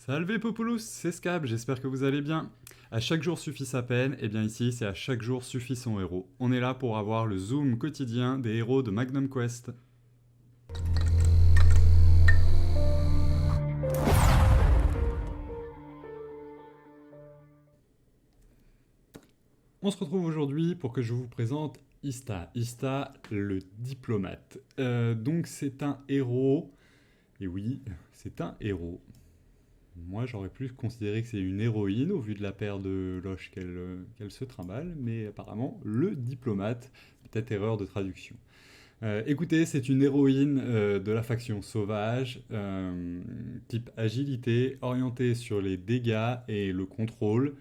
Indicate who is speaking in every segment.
Speaker 1: Salve Populus, c'est Scab, j'espère que vous allez bien. À chaque jour suffit sa peine, et bien ici c'est à chaque jour suffit son héros. On est là pour avoir le zoom quotidien des héros de Magnum Quest. On se retrouve aujourd'hui pour que je vous présente Ista. Ista, le diplomate. Donc c'est un héros, et oui, c'est un héros. Moi, j'aurais plus considéré que c'est une héroïne au vu de la paire de loches qu'elle se trimballe, mais apparemment, le diplomate, peut-être erreur de traduction. Écoutez, c'est une héroïne de la faction sauvage, type agilité, orientée sur les dégâts et le contrôle,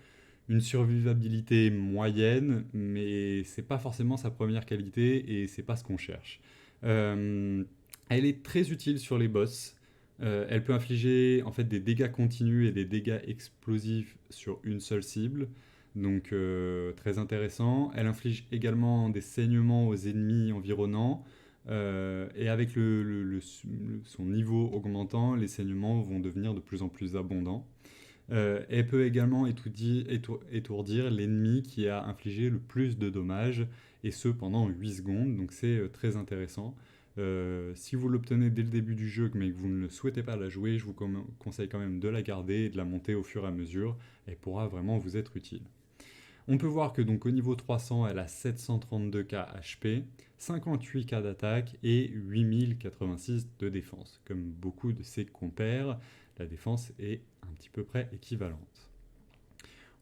Speaker 1: une survivabilité moyenne, mais c'est pas forcément sa première qualité et c'est pas ce qu'on cherche. Euh, Elle est très utile sur les boss. Elle peut infliger en fait des dégâts continus et des dégâts explosifs sur une seule cible. Donc très intéressant. Elle inflige également des saignements aux ennemis environnants. Et avec son niveau augmentant, les saignements vont devenir de plus en plus abondants. Elle peut également étourdir l'ennemi qui a infligé le plus de dommages, et ce pendant 8 secondes, donc c'est très intéressant. Si vous l'obtenez dès le début du jeu mais que vous ne le souhaitez pas la jouer, je vous conseille quand même de la garder et de la monter au fur et à mesure, elle pourra vraiment vous être utile. On peut voir que donc au niveau 300, elle a 732k HP, 58k d'attaque et 8086 de défense. Comme beaucoup de ses compères, la défense est un petit peu près équivalente.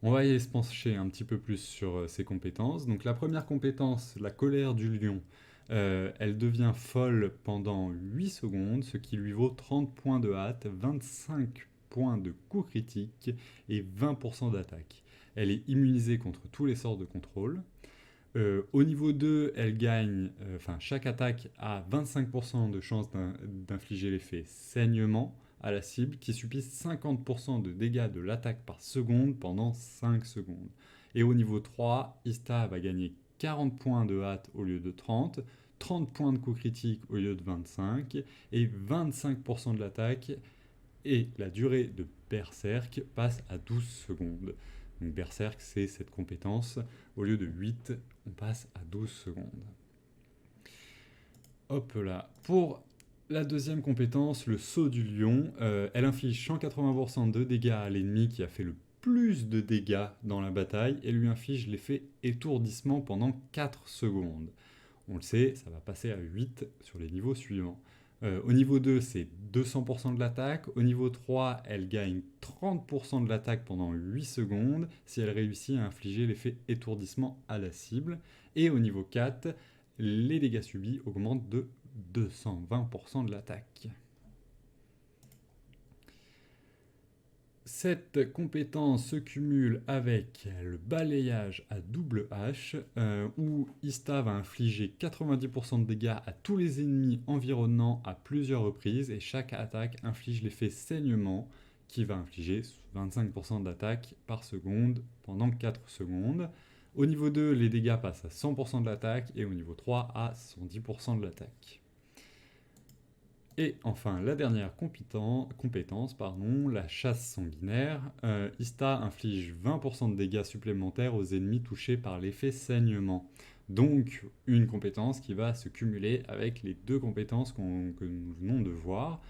Speaker 1: On va y se pencher un petit peu plus sur ses compétences. Donc la première compétence, la colère du lion, elle devient folle pendant 8 secondes, ce qui lui vaut 30 points de hâte, 25 points de coup critique et 20% d'attaque. Elle est immunisée contre tous les sorts de contrôle. Au niveau 2, elle gagne, chaque attaque a 25% de chance d'infliger l'effet saignement à la cible qui subit 50% de dégâts de l'attaque par seconde pendant 5 secondes. Et au niveau 3, Ista va gagner 40 points de hâte au lieu de 30, 30 points de coup critique au lieu de 25 et 25% de l'attaque, et la durée de Berserk passe à 12 secondes. Donc Berserk, c'est cette compétence. Au lieu de 8, on passe à 12 secondes. Hop là. Pour la deuxième compétence, le saut du lion, elle inflige 180% de dégâts à l'ennemi qui a fait le plus de dégâts dans la bataille et lui inflige l'effet étourdissement pendant 4 secondes. On le sait, ça va passer à 8 sur les niveaux suivants. Au niveau 2, c'est 200% de l'attaque. Au niveau 3, elle gagne 30% de l'attaque pendant 8 secondes si elle réussit à infliger l'effet étourdissement à la cible. Et au niveau 4, les dégâts subis augmentent de 220% de l'attaque. Cette compétence se cumule avec le balayage à double hache, où Ista va infliger 90% de dégâts à tous les ennemis environnants à plusieurs reprises, et chaque attaque inflige l'effet saignement, qui va infliger 25% d'attaque par seconde pendant 4 secondes. Au niveau 2, les dégâts passent à 100% de l'attaque, et au niveau 3 à 110% de l'attaque. Et enfin, la dernière compétence, la chasse sanguinaire. Ista inflige 20% de dégâts supplémentaires aux ennemis touchés par l'effet saignement. Donc, une compétence qui va se cumuler avec les deux compétences que nous venons de voir.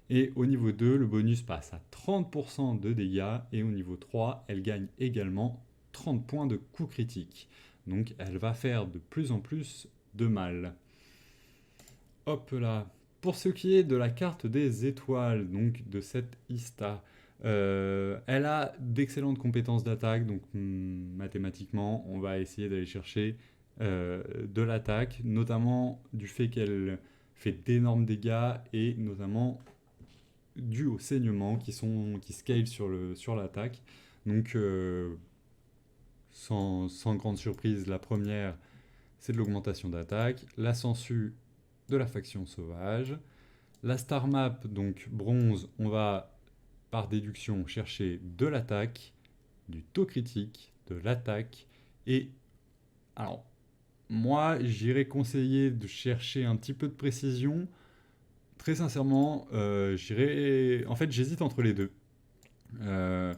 Speaker 1: Et au niveau 2, le bonus passe à 30% de dégâts. Et au niveau 3, elle gagne également 30 points de coup critique. Donc, elle va faire de plus en plus de mal. Hop là. Pour ce qui est de la carte des étoiles, donc de cette Ista, elle a d'excellentes compétences d'attaque, donc mathématiquement, on va essayer d'aller chercher de l'attaque, notamment du fait qu'elle fait d'énormes dégâts et notamment dû au saignement qui scale sur l'attaque. Donc, sans grande surprise, la première, c'est de l'augmentation d'attaque. La sangsue de la faction sauvage. La star map, donc bronze, on va par déduction chercher de l'attaque, du taux critique, de l'attaque. Et alors, moi, j'irais conseiller de chercher un petit peu de précision. Très sincèrement, en fait, j'hésite entre les deux. Euh,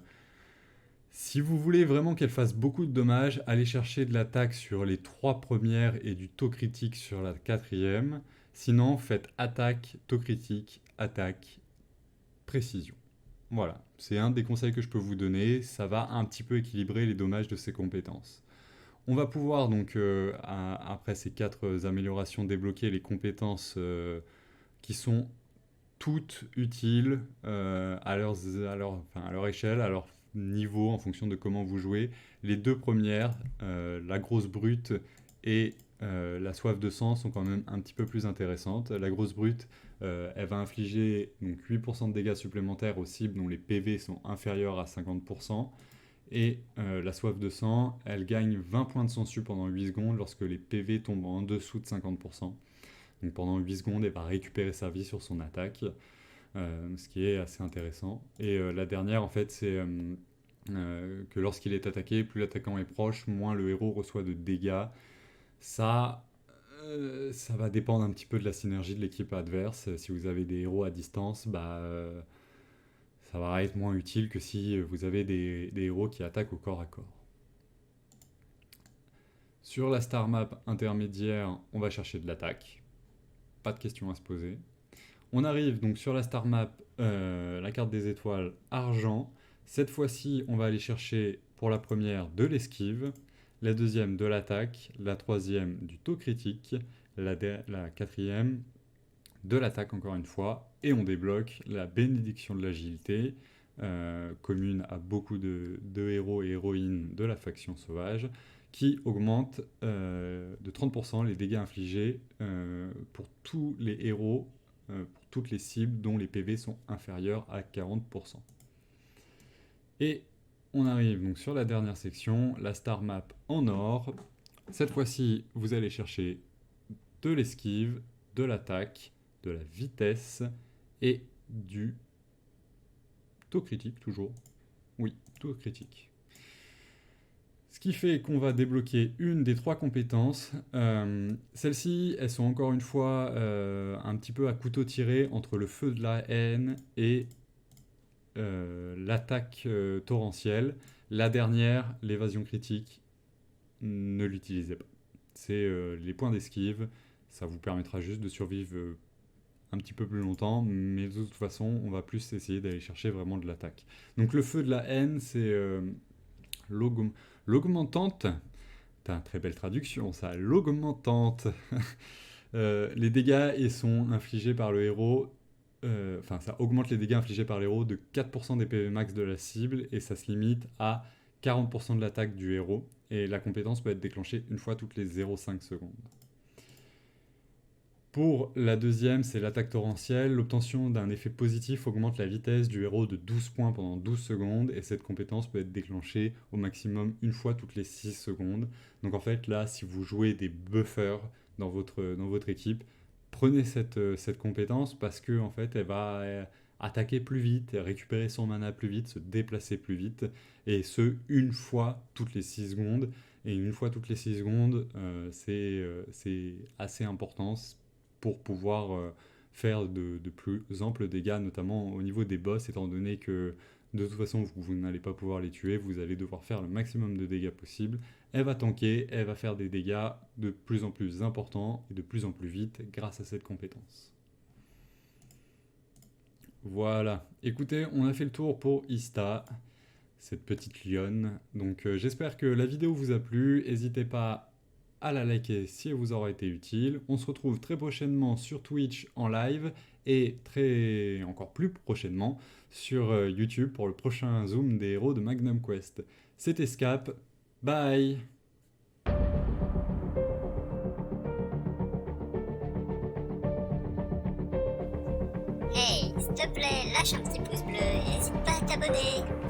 Speaker 1: Si vous voulez vraiment qu'elle fasse beaucoup de dommages, allez chercher de l'attaque sur les 3 premières et du taux critique sur la 4e. Sinon, faites attaque, taux critique, attaque, précision. Voilà, c'est un des conseils que je peux vous donner. Ça va un petit peu équilibrer les dommages de ces compétences. On va pouvoir donc, après ces 4 améliorations, débloquer les compétences qui sont toutes utiles à leur échelle, à leur niveau, en fonction de comment vous jouez. Les 2 premières, la grosse brute et la soif de sang, sont quand même un petit peu plus intéressantes. La grosse brute, elle va infliger donc 8% de dégâts supplémentaires aux cibles dont les PV sont inférieurs à 50%. Et la soif de sang, elle gagne 20 points de sang su pendant 8 secondes lorsque les PV tombent en dessous de 50%. Donc pendant 8 secondes, elle va récupérer sa vie sur son attaque, ce qui est assez intéressant. Et la dernière, en fait, c'est que lorsqu'il est attaqué, plus l'attaquant est proche, moins le héros reçoit de dégâts. Ça, ça va dépendre un petit peu de la synergie de l'équipe adverse. Si vous avez des héros à distance, ça va être moins utile que si vous avez des héros qui attaquent au corps à corps. Sur la star map intermédiaire, on va chercher de l'attaque. Pas de questions à se poser. On arrive donc sur la star map, la carte des étoiles argent. Cette fois-ci, on va aller chercher pour la première de l'esquive, la deuxième de l'attaque, la troisième du taux critique, la quatrième de l'attaque encore une fois, et on débloque la bénédiction de l'agilité, commune à beaucoup de héros et héroïnes de la faction sauvage, qui augmente de 30% les dégâts infligés pour tous les héros, pour toutes les cibles dont les PV sont inférieurs à 40%. Et on arrive donc sur la dernière section, la star map en or. Cette fois-ci, vous allez chercher de l'esquive, de l'attaque, de la vitesse et du taux critique toujours. Oui, taux critique. Ce qui fait qu'on va débloquer une des 3 compétences. Celles-ci, elles sont encore une fois un petit peu à couteau tiré entre le feu de la haine et l'attaque torrentielle. La dernière, l'évasion critique, ne l'utilisez pas. C'est les points d'esquive. Ça vous permettra juste de survivre un petit peu plus longtemps, mais de toute façon, on va plus essayer d'aller chercher vraiment de l'attaque. Donc le feu de la haine, c'est l'augmentante. T'as une très belle traduction, ça. L'augmentante. Les dégâts sont infligés par le héros. Enfin, ça augmente les dégâts infligés par l'héros de 4% des PV max de la cible et ça se limite à 40% de l'attaque du héros. Et la compétence peut être déclenchée une fois toutes les 0,5 secondes. Pour la deuxième, c'est l'attaque torrentielle. L'obtention d'un effet positif augmente la vitesse du héros de 12 points pendant 12 secondes et cette compétence peut être déclenchée au maximum une fois toutes les 6 secondes. Donc en fait, là, si vous jouez des buffers dans votre équipe, prenez cette compétence parce que en fait, elle va attaquer plus vite, récupérer son mana plus vite, se déplacer plus vite, et ce, une fois toutes les 6 secondes. Et une fois toutes les 6 secondes, c'est assez important pour pouvoir faire de plus amples dégâts, notamment au niveau des boss, étant donné que de toute façon vous n'allez pas pouvoir les tuer, vous allez devoir faire le maximum de dégâts possible. Elle va tanker, elle va faire des dégâts de plus en plus importants et de plus en plus vite grâce à cette compétence. Voilà, écoutez, on a fait le tour pour Ista, cette petite lionne. Donc j'espère que la vidéo vous a plu, n'hésitez pas à la liker si elle vous aura été utile. On se retrouve très prochainement sur Twitch en live et encore plus prochainement sur YouTube pour le prochain zoom des héros de Magnum Quest. C'était Scap, bye.
Speaker 2: Hey, s'il te plaît, lâche un petit pouce bleu et n'hésite pas à t'abonner.